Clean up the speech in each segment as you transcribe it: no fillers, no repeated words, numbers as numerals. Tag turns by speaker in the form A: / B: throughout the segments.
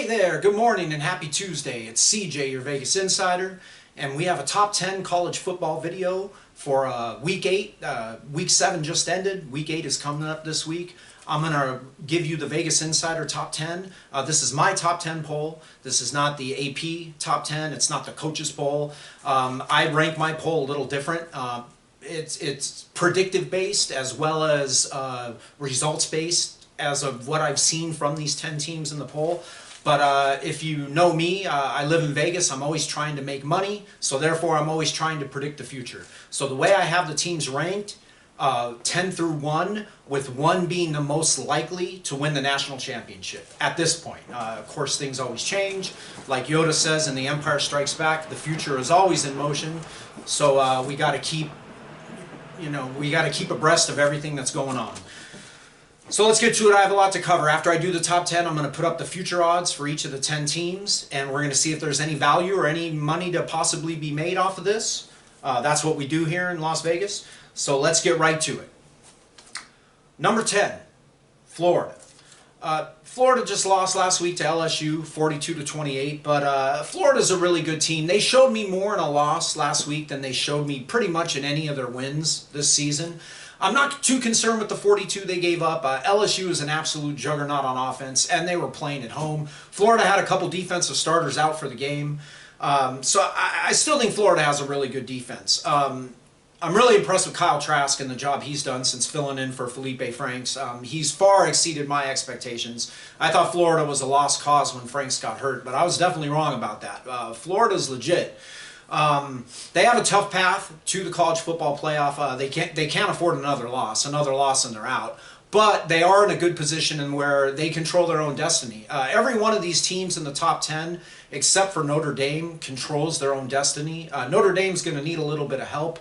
A: there, good morning and happy Tuesday. It's CJ, your Vegas Insider, and we have a top 10 college football video for Week 8. Week 7 just ended. Week 8 is coming up this week. I'm going to give you the Vegas Insider top 10. This is my top 10 poll. This is not the AP top 10. It's not the coaches poll. I rank my poll a little different. It's predictive based as well as results based as of what I've seen from these 10 teams in the poll. But if you know me, I live in Vegas. I'm always trying to make money, so therefore I'm always trying to predict the future. So the way I have the teams ranked, 10 through 1, with 1 being the most likely to win the national championship at this point. Of course, things always change. Like Yoda says in The Empire Strikes Back, the future is always in motion. So we got to keep, we got to keep abreast of everything that's going on. So let's get to it. I have a lot to cover. After I do the top 10, I'm going to put up the future odds for each of the 10 teams, and we're going to see if there's any value or any money to possibly be made off of this. That's what we do here in Las Vegas. So let's get right to it. Number 10, Florida. Florida just lost last week to LSU, 42-28, but Florida's a really good team. They showed me more in a loss last week than they showed me pretty much in any of their wins this season. I'm not too concerned with the 42 they gave up. LSU is an absolute juggernaut on offense, and they were playing at home. Florida had a couple defensive starters out for the game. So I still think Florida has a really good defense. I'm really impressed with Kyle Trask and the job he's done since filling in for Felipe Franks. He's far exceeded my expectations. I thought Florida was a lost cause when Franks got hurt, but I was definitely wrong about that. Florida's legit. They have a tough path to the college football playoff. They can't afford another loss and they're out. But they are in a good position in where they control their own destiny. Every one of these teams in the top 10, except for Notre Dame, controls their own destiny. Notre Dame's going to need a little bit of help,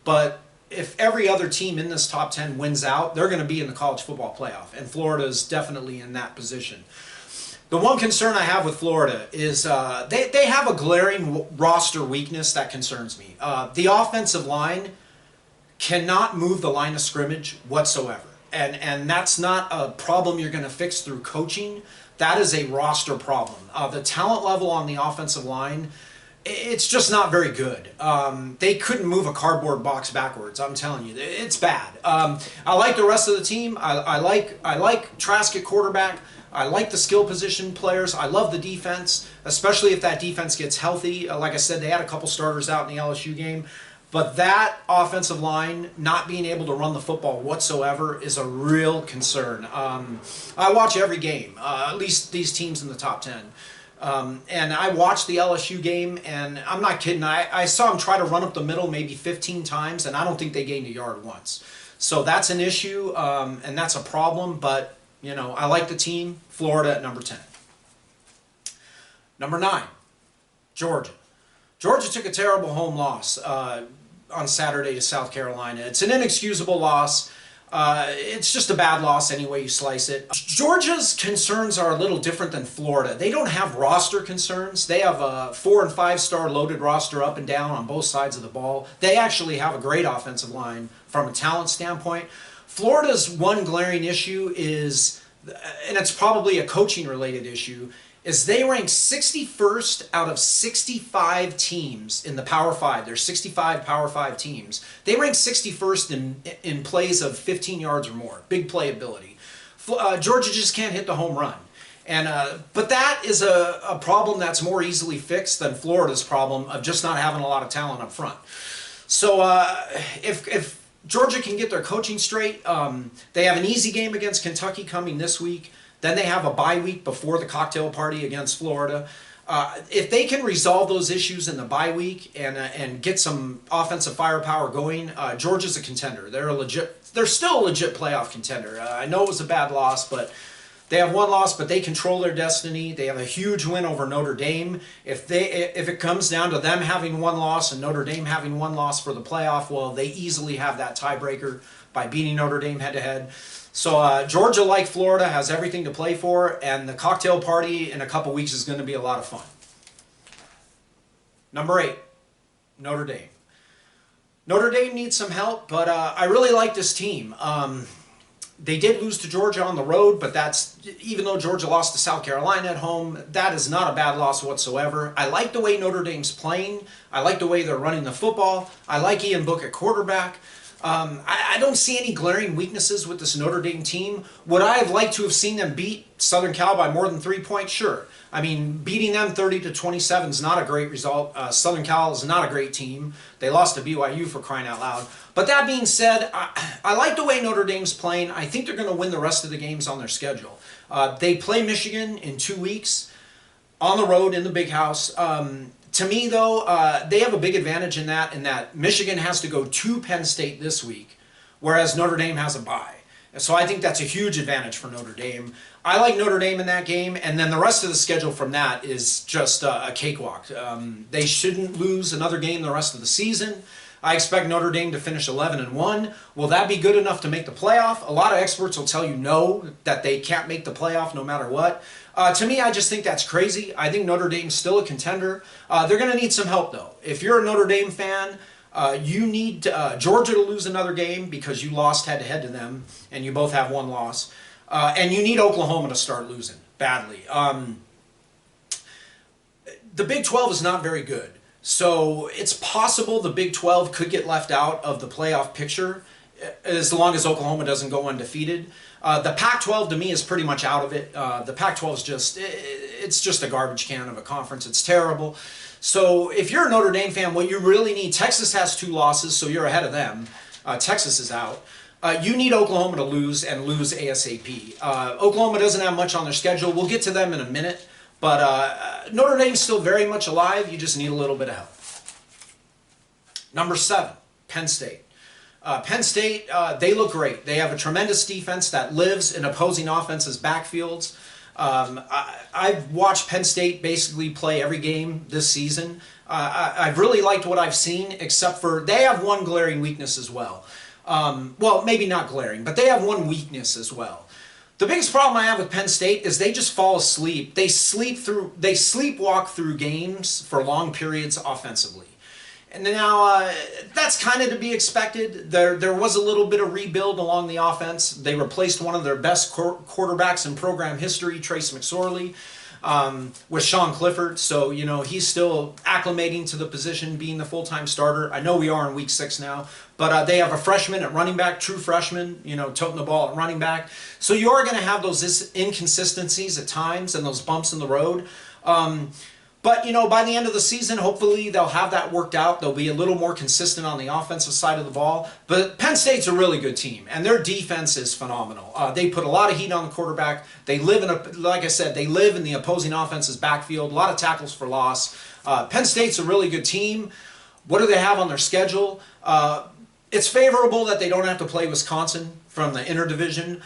A: but if every other team in this top 10 wins out, they're going to be in the college football playoff, and Florida is definitely in that position. The one concern I have with Florida is they have a glaring roster weakness that concerns me. The offensive line cannot move the line of scrimmage whatsoever. And that's not a problem you're going to fix through coaching. That is a roster problem. The talent level on the offensive line, it's just not very good. They couldn't move a cardboard box backwards. I'm telling you, it's bad. I like the rest of the team. I like Trask at quarterback. I like the skill position players. I love the defense, especially if that defense gets healthy. Like I said, they had a couple starters out in the LSU game. But that offensive line not being able to run the football whatsoever is a real concern. I watch every game, at least these teams in the top 10. And I watched the LSU game, and I'm not kidding. I saw them try to run up the middle maybe 15 times, and I don't think they gained a yard once. So that's an issue, and that's a problem. But, I like the team. Florida at number 10. Number 9, Georgia. Georgia took a terrible home loss on Saturday to South Carolina. It's an inexcusable loss. It's just a bad loss any way you slice it. Georgia's concerns are a little different than Florida. They don't have roster concerns. They have a 4- and 5-star loaded roster up and down on both sides of the ball. They actually have a great offensive line from a talent standpoint. Florida's one glaring issue is, and it's probably a coaching related issue, is they rank 61st out of 65 teams in the Power 5. There's 65 Power 5 teams. They rank 61st in plays of 15 yards or more, big playability. Georgia just can't hit the home run. But that is a problem that's more easily fixed than Florida's problem of just not having a lot of talent up front. So if Georgia can get their coaching straight, they have an easy game against Kentucky coming this week. Then they have a bye week before the cocktail party against Florida. If they can resolve those issues in the bye week and get some offensive firepower going, Georgia's a contender. They're still a legit playoff contender. I know it was a bad loss, but they have one loss, but they control their destiny. They have a huge win over Notre Dame. If it comes down to them having one loss and Notre Dame having one loss for the playoff, well, they easily have that tiebreaker by beating Notre Dame head-to-head. So Georgia, like Florida, has everything to play for, and the cocktail party in a couple weeks is going to be a lot of fun. Number 8, Notre Dame. Notre Dame needs some help, but I really like this team. They did lose to Georgia on the road, but that's, even though Georgia lost to South Carolina at home, that is not a bad loss whatsoever. I like the way Notre Dame's playing. I like the way they're running the football. I like Ian Book at quarterback. I don't see any glaring weaknesses with this Notre Dame team. Would I have liked to have seen them beat Southern Cal by more than 3 points? Sure. I mean, beating them 30-27 is not a great result. Southern Cal is not a great team. They lost to BYU, for crying out loud. But that being said, I like the way Notre Dame's playing. I think they're going to win the rest of the games on their schedule. They play Michigan in 2 weeks on the road in the Big House. To me, though, they have a big advantage in that Michigan has to go to Penn State this week, whereas Notre Dame has a bye. So I think that's a huge advantage for Notre Dame. I like Notre Dame in that game, and then the rest of the schedule from that is just a cakewalk. They shouldn't lose another game the rest of the season. I expect Notre Dame to finish 11-1. Will that be good enough to make the playoff? A lot of experts will tell you no, that they can't make the playoff no matter what. To me, I just think that's crazy. I think Notre Dame's still a contender. They're going to need some help, though. If you're a Notre Dame fan, you need Georgia to lose another game because you lost head-to-head to them, and you both have one loss. And you need Oklahoma to start losing badly. The Big 12 is not very good. So it's possible the Big 12 could get left out of the playoff picture as long as Oklahoma doesn't go undefeated. The Pac-12 to me is pretty much out of it. The Pac-12 is just a garbage can of a conference. It's terrible. So if you're a Notre Dame fan, what you really need, Texas has 2 losses, so you're ahead of them. Texas is out. You need Oklahoma to lose and lose ASAP. Oklahoma doesn't have much on their schedule. We'll get to them in a minute. But Notre Dame's still very much alive. You just need a little bit of help. Number 7, Penn State. Penn State, they look great. They have a tremendous defense that lives in opposing offenses' backfields. I've watched Penn State basically play every game this season. I've really liked what I've seen, except for they have one glaring weakness as well. Well, maybe not glaring, but they have one weakness as well. The biggest problem I have with Penn State is they just fall asleep. They sleepwalk through games for long periods offensively. And now, that's kind of to be expected. There was a little bit of rebuild along the offense. They replaced one of their best quarterbacks in program history, Trace McSorley, with Sean Clifford. So, you know, he's still acclimating to the position, being the full-time starter. I know we are in week 6 now, but they have a freshman at running back, true freshman, you know, toting the ball at running back. So you are going to have those inconsistencies at times and those bumps in the road. But, you know, by the end of the season, hopefully they'll have that worked out. They'll be a little more consistent on the offensive side of the ball. But Penn State's a really good team, and their defense is phenomenal. They put a lot of heat on the quarterback. They live like I said, they live in the opposing offense's backfield. A lot of tackles for loss. Penn State's a really good team. What do they have on their schedule? It's favorable that they don't have to play Wisconsin from the interdivision.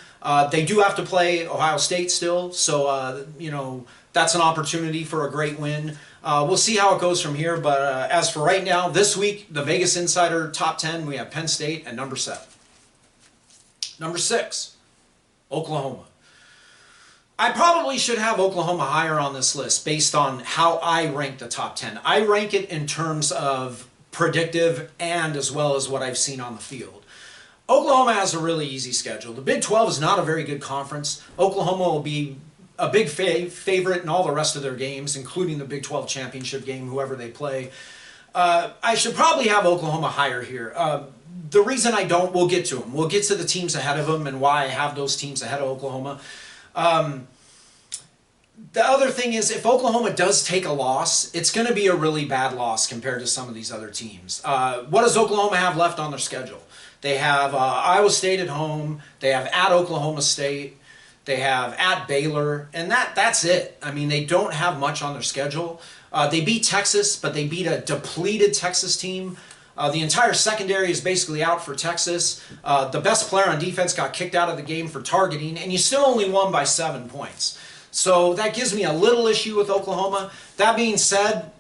A: They do have to play Ohio State still, so, you know, that's an opportunity for a great win. We'll see how it goes from here, but as for right now, this week, the Vegas Insider top 10, we have Penn State at number 7. Number 6, Oklahoma. I probably should have Oklahoma higher on this list based on how I rank the top 10. I rank it in terms of predictive and as well as what I've seen on the field. Oklahoma has a really easy schedule. The Big 12 is not a very good conference. Oklahoma will be a big favorite in all the rest of their games, including the Big 12 championship game, whoever they play. I should probably have Oklahoma higher here. The reason I don't, we'll get to them. We'll get to the teams ahead of them and why I have those teams ahead of Oklahoma. The other thing is, if Oklahoma does take a loss, it's going to be a really bad loss compared to some of these other teams. What does Oklahoma have left on their schedule? They have Iowa State at home. They have at Oklahoma State. They have at Baylor, and that's it. I mean, they don't have much on their schedule. They beat Texas, but they beat a depleted Texas team. The entire secondary is basically out for Texas. The best player on defense got kicked out of the game for targeting, and you still only won by 7 points. So that gives me a little issue with Oklahoma. That being said,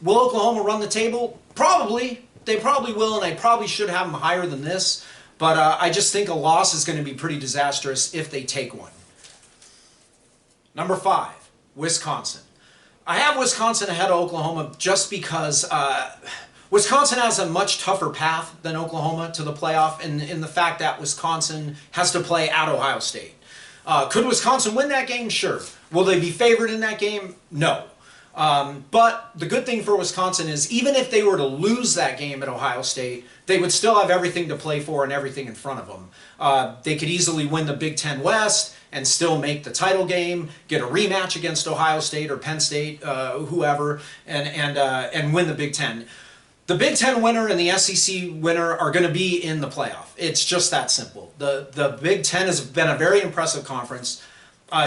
A: will Oklahoma run the table? Probably. They probably will, and I probably should have them higher than this. But I just think a loss is going to be pretty disastrous if they take one. Number 5, Wisconsin. I have Wisconsin ahead of Oklahoma just because, Wisconsin has a much tougher path than Oklahoma to the playoff in the fact that Wisconsin has to play at Ohio State. Could Wisconsin win that game? Sure. Will they be favored in that game? No. But the good thing for Wisconsin is even if they were to lose that game at Ohio State, they would still have everything to play for and everything in front of them. They could easily win the Big Ten West and still make the title game, get a rematch against Ohio State or Penn State, whoever, and win the Big Ten. The Big Ten winner and the SEC winner are going to be in the playoff. It's just that simple. The Big Ten has been a very impressive conference.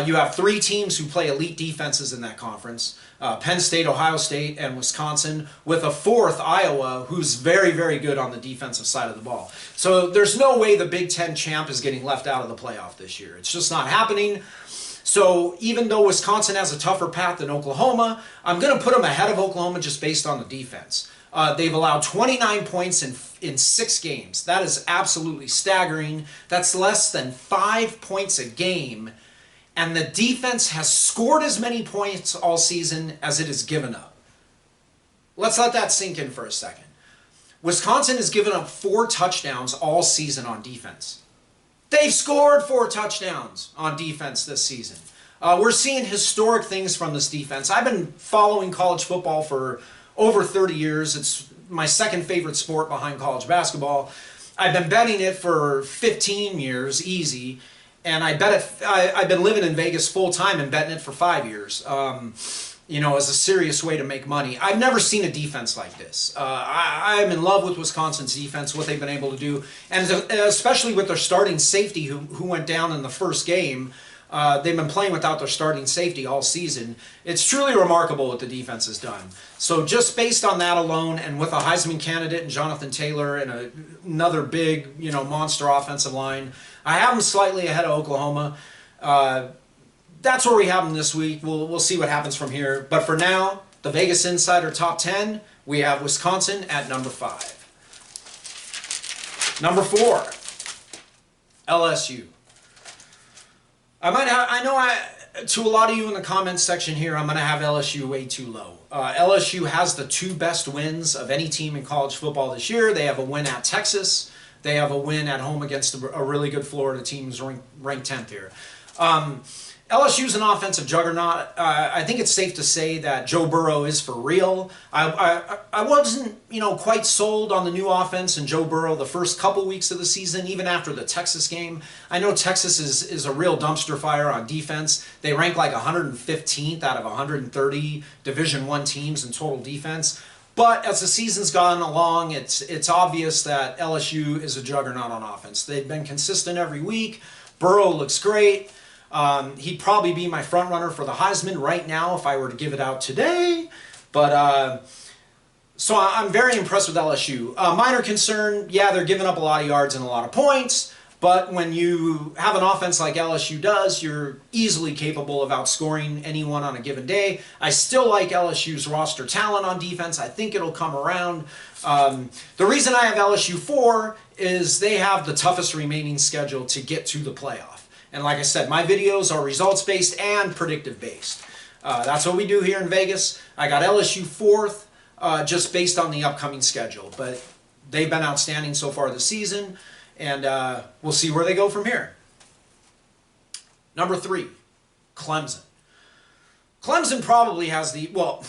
A: You have 3 teams who play elite defenses in that conference. Penn State, Ohio State, and Wisconsin, with a 4th, Iowa, who's very, very good on the defensive side of the ball. So there's no way the Big Ten champ is getting left out of the playoff this year. It's just not happening. So even though Wisconsin has a tougher path than Oklahoma, I'm going to put them ahead of Oklahoma just based on the defense. They've allowed 29 points in 6 games. That is absolutely staggering. That's less than 5 points a game. And the defense has scored as many points all season as it has given up. Let's let that sink in for a second. Wisconsin has given up 4 touchdowns all season on defense. They've scored 4 touchdowns on defense this season. We're seeing historic things from this defense. I've been following college football for over 30 years. It's my second favorite sport behind college basketball. I've been betting it for 15 years, easy. And I bet it. I've been living in Vegas full time and betting it for 5 years. You know, as a serious way to make money. I've never seen a defense like this. I'm in love with Wisconsin's defense, what they've been able to do, and especially with their starting safety who went down in the first game. They've been playing without their starting safety all season. It's truly remarkable what the defense has done. So just based on that alone, and with a Heisman candidate and Jonathan Taylor and another big, you know, monster offensive line, I have them slightly ahead of Oklahoma. That's where we have them this week. We'll see what happens from here. But for now, the Vegas Insider Top 10, we have Wisconsin at number 5. Number 4, LSU. To a lot of you in the comments section here, I'm going to have LSU way too low. LSU has the 2 best wins of any team in college football this year. They have a win at Texas. They have a win at home against a really good Florida team who's ranked 10th here. LSU's an offensive juggernaut. I think it's safe to say that Joe Burrow is for real. I wasn't, quite sold on the new offense and Joe Burrow the first couple weeks of the season, even after the Texas game. I know Texas is a real dumpster fire on defense. They rank like 115th out of 130 Division I teams in total defense. But as the season's gone along, it's obvious that LSU is a juggernaut on offense. They've been consistent every week. Burrow looks great. He'd probably be my front runner for the Heisman right now if I were to give it out today. But so I'm very impressed with LSU. Minor concern, yeah, they're giving up a lot of yards and a lot of points. But when you have an offense like LSU does, you're easily capable of outscoring anyone on a given day. I still like LSU's roster talent on defense. I think it'll come around. The reason I have LSU 4 is they have the toughest remaining schedule to get to the playoff. And like I said, my videos are results-based and predictive-based. That's what we do here in Vegas. I got LSU 4th just based on the upcoming schedule. But they've been outstanding so far this season. And we'll see where they go from here. Number 3, Clemson. Clemson probably has the, well,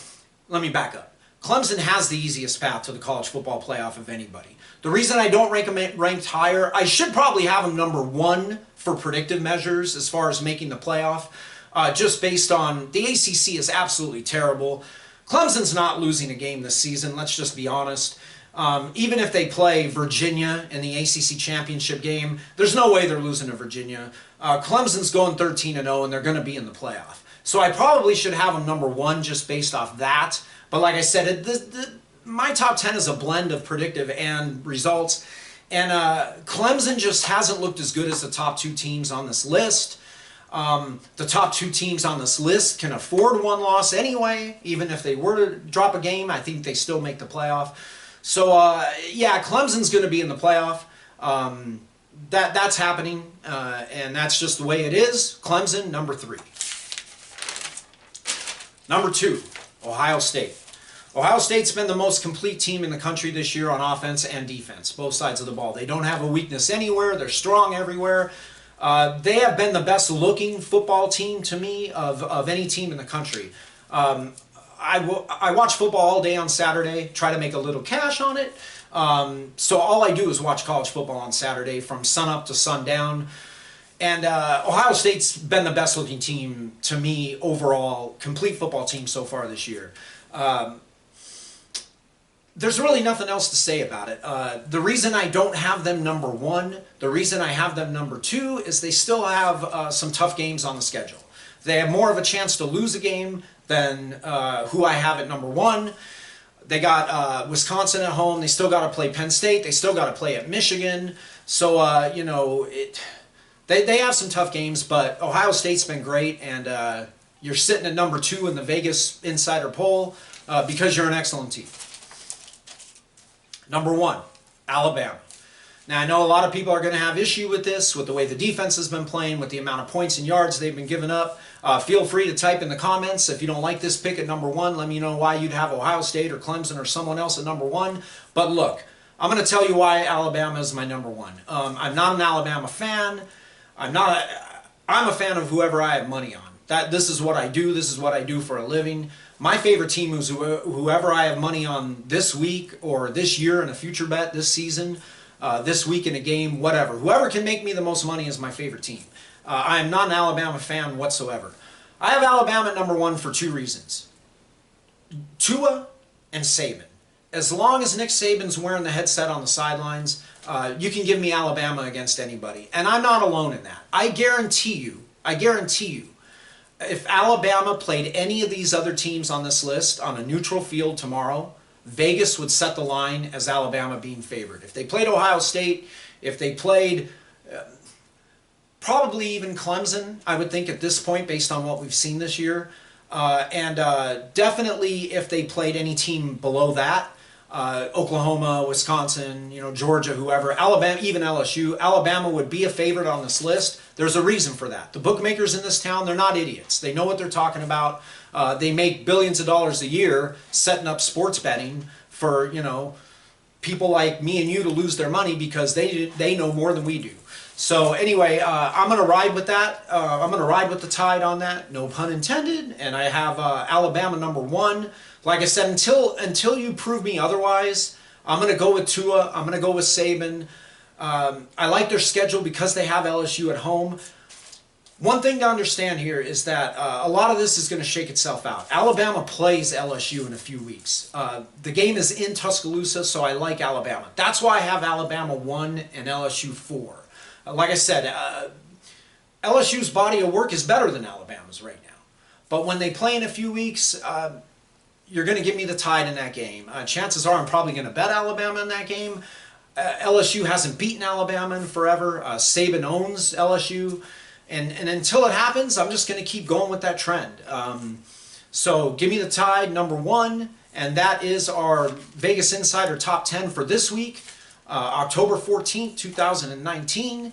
A: let me back up. Clemson has the easiest path to the college football playoff of anybody. The reason I don't rank them ranked higher, I should probably have them number 1 for predictive measures as far as making the playoff, just based on the ACC is absolutely terrible. Clemson's not losing a game this season, let's just be honest. Even if they play Virginia in the ACC championship game, there's no way they're losing to Virginia. Clemson's going 13-0 and they're going to be in the playoff. So I probably should have them number 1 just based off that. But like I said, my top 10 is a blend of predictive and results. And Clemson just hasn't looked as good as the top 2 teams on this list. The top 2 teams on this list can afford 1 loss anyway. Even if they were to drop a game, I think they still make the playoff. So, yeah, Clemson's going to be in the playoff. That's happening, and that's just the way it is. Clemson, number 3. Number 2, Ohio State. Ohio State's been the most complete team in the country this year on offense and defense, both sides of the ball. They don't have a weakness anywhere. They're strong everywhere. They have been the best looking football team to me of any team in the country. I watch football all day on Saturday, try to make a little cash on it. So all I do is watch college football on Saturday from sun up to sundown. And Ohio State's been the best looking team to me overall, complete football team so far this year. There's really nothing else to say about it. The reason I don't have them number one, the reason I have them number two, is they still have some tough games on the schedule. They have more of a chance to lose a game than who I have at number one. They got Wisconsin at home. They still got to play Penn State. They still got to play at Michigan. So, you know, they have some tough games, but Ohio State's been great, and you're sitting at number two in the Vegas Insider poll because you're an excellent team. Number one, Alabama. Now, I know a lot of people are going to have issue with this, with the way the defense has been playing, with the amount of points and yards they've been giving up. Feel free to type in the comments if you don't like this pick at number one. Let me know why you'd have Ohio State or Clemson or someone else at number one. But look, I'm going to tell you why Alabama is my number one. I'm not an Alabama fan. I'm a fan of whoever I have money on. This is what I do. This is what I do for a living. My favorite team is whoever I have money on this week or this year in a future bet this season, this week in a game, whatever. Whoever can make me the most money is my favorite team. I am not an Alabama fan whatsoever. I have Alabama at number one for two reasons. Tua and Saban. As long as Nick Saban's wearing the headset on the sidelines, you can give me Alabama against anybody. And I'm not alone in that. I guarantee you, if Alabama played any of these other teams on this list on a neutral field tomorrow, Vegas would set the line as Alabama being favored. If they played Ohio State, if they played probably even Clemson, I would think at this point based on what we've seen this year, and definitely if they played any team below that, Oklahoma, Wisconsin, Georgia, whoever, Alabama, even LSU, Alabama would be a favorite on this list. There's a reason for that. The bookmakers in this town, they're not idiots. They know what they're talking about. They make billions of dollars a year setting up sports betting for, people like me and you to lose their money because they know more than we do. So anyway, I'm going to ride with that. I'm going to ride with the tide on that, no pun intended. And I have Alabama number one. Like I said, until you prove me otherwise, I'm going to go with Tua. I'm going to go with Saban. I like their schedule because they have LSU at home. One thing to understand here is that a lot of this is going to shake itself out. Alabama plays LSU in a few weeks. The game is in Tuscaloosa, so I like Alabama. That's why I have Alabama 1 and LSU 4. Like I said, LSU's body of work is better than Alabama's right now. But when they play in a few weeks, you're going to give me the tide in that game. Chances are I'm probably going to bet Alabama in that game. LSU hasn't beaten Alabama in forever. Saban owns LSU. And until it happens, I'm just going to keep going with that trend. So give me the tide, number one. And that is our Vegas Insider Top 10 for this week, October 14th, 2019.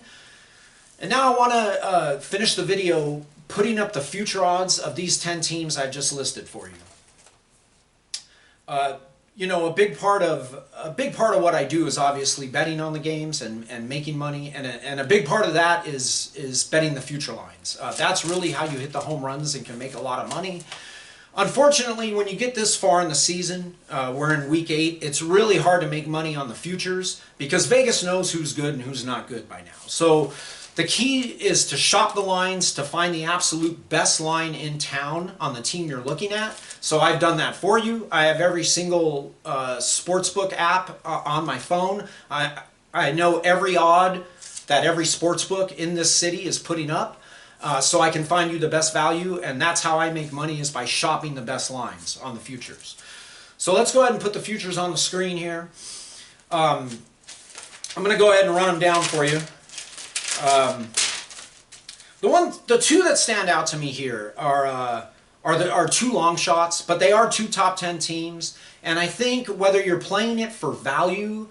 A: And now I want to finish the video putting up the future odds of these 10 teams I've just listed for you. A big part of what I do is obviously betting on the games and making money, and a big part of that is betting the future lines. That's really how you hit the home runs and can make a lot of money. Unfortunately, when you get this far in the season, we're in week 8, it's really hard to make money on the futures because Vegas knows who's good and who's not good by now. So the key is to shop the lines to find the absolute best line in town on the team you're looking at. So I've done that for you. I have every single sportsbook app on my phone. I know every odd that every sportsbook in this city is putting up. So I can find you the best value, and that's how I make money, is by shopping the best lines on the futures. So let's go ahead and put the futures on the screen here. I'm going to go ahead and run them down for you. The two that stand out to me here are two long shots, but they are two top 10 teams. And I think whether you're playing it for value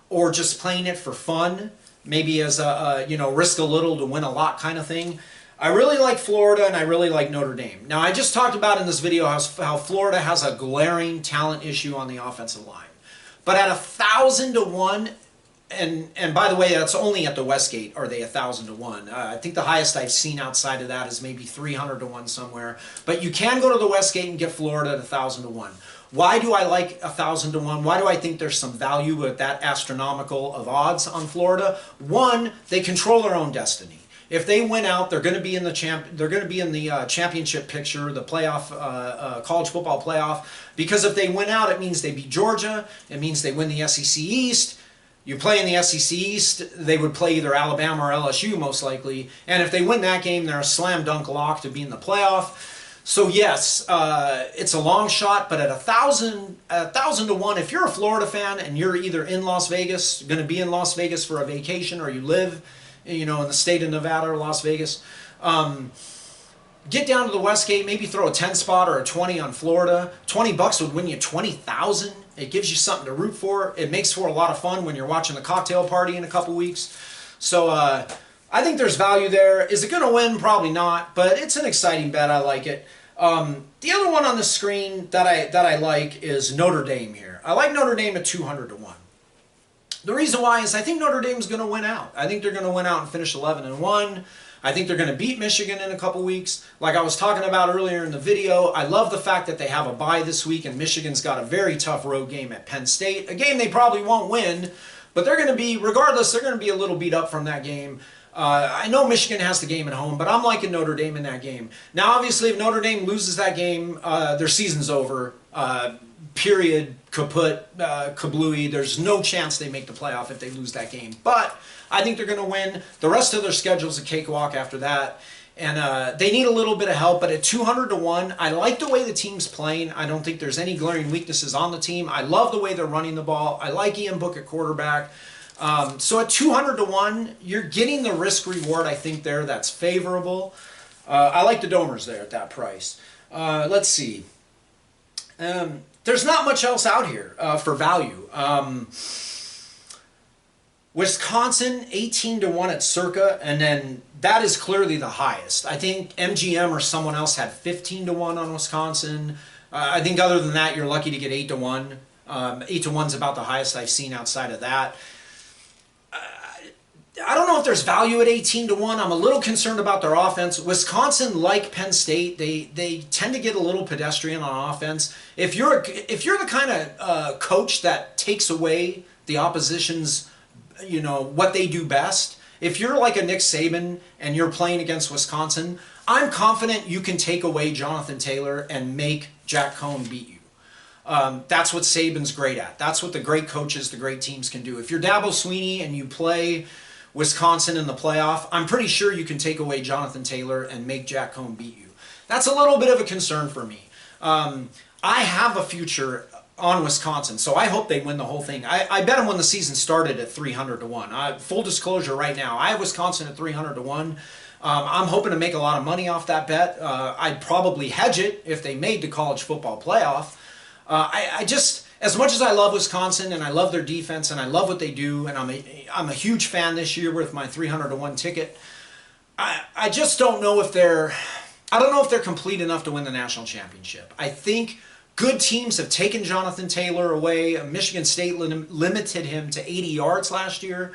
A: or just playing it for fun, maybe as a risk a little to win a lot kind of thing, I really like Florida and I really like Notre Dame. Now, I just talked about in this video how Florida has a glaring talent issue on the offensive line. But at 1,000 to 1, and by the way, that's only at the Westgate are they 1,000 to 1. I think the highest I've seen outside of that is maybe 300 to 1 somewhere. But you can go to the Westgate and get Florida at 1,000 to 1. Why do I like 1,000 to 1? Why do I think there's some value with that astronomical of odds on Florida? One, they control their own destiny. If they win out, they're going to be in the championship picture, the playoff, college football playoff. Because if they win out, it means they beat Georgia. It means they win the SEC East. You play in the SEC East, they would play either Alabama or LSU most likely. And if they win that game, they're a slam dunk lock to be in the playoff. So yes, it's a long shot, but at 1,000 to 1, if you're a Florida fan and you're either in Las Vegas, going to be in Las Vegas for a vacation, or you live, in the state of Nevada or Las Vegas, get down to the Westgate, maybe throw a 10 spot or a 20 on Florida. $20 would win you 20,000. It gives you something to root for. It makes for a lot of fun when you're watching the cocktail party in a couple weeks. So I think there's value there. Is it going to win? Probably not, but it's an exciting bet. I like it. The other one on the screen that I like is Notre Dame here. I like Notre Dame at 200 to 1. The reason why is I think Notre Dame's going to win out. I think they're going to win out and finish 11-1. I think they're going to beat Michigan in a couple weeks. Like I was talking about earlier in the video, I love the fact that they have a bye this week and Michigan's got a very tough road game at Penn State. A game they probably won't win, but they're going to be, regardless, they're going to be a little beat up from that game. I know Michigan has the game at home, but I'm liking Notre Dame in that game. Now, obviously, if Notre Dame loses that game, their season's over. Period, kaput, kablooey. There's no chance they make the playoff if they lose that game. But I think they're going to win. The rest of their schedule's a cakewalk after that. And they need a little bit of help, but at 200 to 1, I like the way the team's playing. I don't think there's any glaring weaknesses on the team. I love the way they're running the ball. I like Ian Book at quarterback. So at 200 to 1, you're getting the risk reward, I think, there that's favorable. I like the Domers there at that price. Let's see. There's not much else out here for value. Wisconsin, 18 to 1 at Circa, and then that is clearly the highest. I think MGM or someone else had 15 to 1 on Wisconsin. I think other than that, you're lucky to get 8 to 1. 8 to 1 is about the highest I've seen outside of that. I don't know if there's value at 18 to 1. I'm a little concerned about their offense. Wisconsin, like Penn State, they tend to get a little pedestrian on offense. If you're the kind of coach that takes away the opposition's, what they do best, if you're like a Nick Saban and you're playing against Wisconsin, I'm confident you can take away Jonathan Taylor and make Jack Cohn beat you. That's what Saban's great at. That's what the great coaches, the great teams can do. If you're Dabo Swinney and you play Wisconsin in the playoff, I'm pretty sure you can take away Jonathan Taylor and make Jack Cohn beat you. That's a little bit of a concern for me. I have a future on Wisconsin, so I hope they win the whole thing. I bet them when the season started at 300 to 1. Full disclosure right now, I have Wisconsin at 300 to 1. I'm hoping to make a lot of money off that bet. I'd probably hedge it if they made the college football playoff. I just, as much as I love Wisconsin and I love their defense and I love what they do, and I'm a huge fan this year with my 300 to 1 ticket, I just don't know if they're complete enough to win the national championship. I think good teams have taken Jonathan Taylor away. Michigan State limited him to 80 yards last year.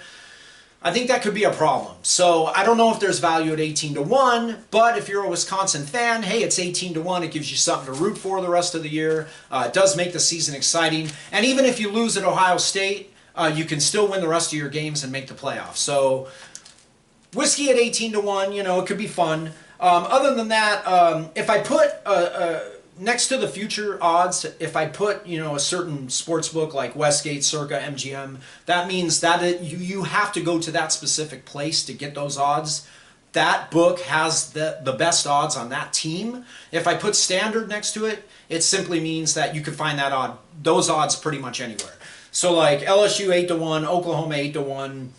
A: I think that could be a problem. So I don't know if there's value at 18 to 1, but if you're a Wisconsin fan, hey, it's 18 to 1. It gives you something to root for the rest of the year. It does make the season exciting. And even if you lose at Ohio State, you can still win the rest of your games and make the playoffs. So whiskey at 18 to 1, it could be fun. Other than that, if I put next to the future odds, if I put a certain sports book like Westgate, Circa, MGM, that means that you have to go to that specific place to get those odds. That book has the best odds on that team. If I put standard next to it, it simply means that you can find those odds pretty much anywhere. So like LSU 8 to 1, Oklahoma 8 to 1,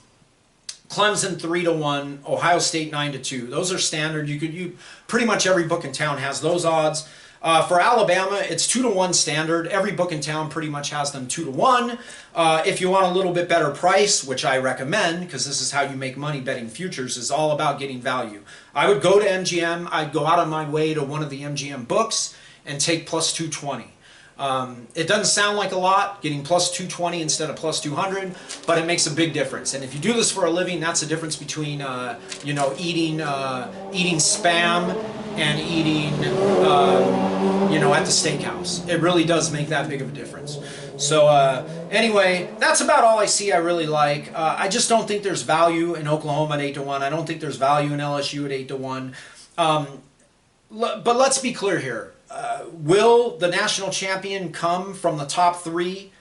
A: Clemson 3 to 1, Ohio State 9 to 2. Those are standard. You pretty much every book in town has those odds. For Alabama, it's 2-to-1 standard. Every book in town pretty much has them 2-to-1. If you want a little bit better price, which I recommend, because this is how you make money betting futures, is all about getting value. I would go to MGM. I'd go out of my way to one of the MGM books and take plus 220. It doesn't sound like a lot, getting plus 220 instead of plus 200, but it makes a big difference. And if you do this for a living, that's the difference between, you know, eating spam and eating, you know, at the steakhouse. It really does make that big of a difference. So anyway, that's about all I see I really like. I just don't think there's value in Oklahoma at 8-to-1. I don't think there's value in LSU at 8-to-1. But let's be clear here. Will the national champion come from the top three,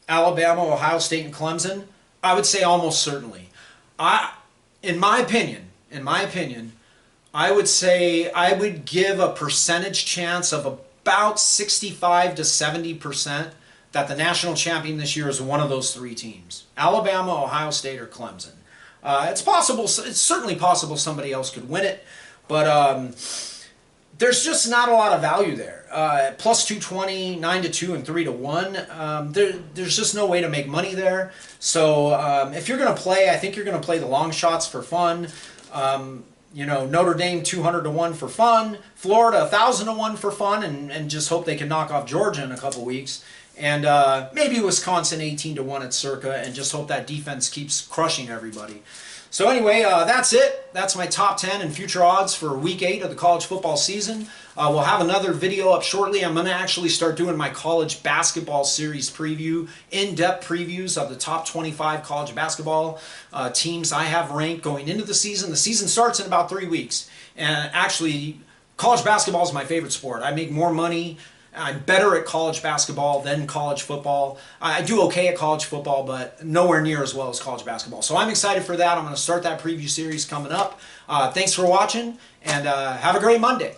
A: Alabama, Ohio State, and Clemson? I would say almost certainly. In my opinion, I would say I would give a percentage chance of about 65 to 70% that the national champion this year is one of those three teams: Alabama, Ohio State, or Clemson. It's possible. It's certainly possible somebody else could win it, but there's just not a lot of value there. Plus 220, 9-2, and 3-1. There's just no way to make money there. So if you're going to play, I think you're going to play the Longshots for fun. You know, Notre Dame 200-1 for fun. Florida 1,000-1 for fun, and just hope they can knock off Georgia in a couple weeks. And maybe Wisconsin 18-1 at Circa, and just hope that defense keeps crushing everybody. So anyway, that's it. That's my top 10 and future odds for Week 8 of the college football season. We'll have another video up shortly. I'm going to actually start doing my college basketball series preview, in-depth previews of the top 25 college basketball teams I have ranked going into the season. The season starts in about 3 weeks. And actually, college basketball is my favorite sport. I make more money. I'm better at college basketball than college football. I do okay at college football, but nowhere near as well as college basketball. So I'm excited for that. I'm going to start that preview series coming up. Thanks for watching, and have a great Monday.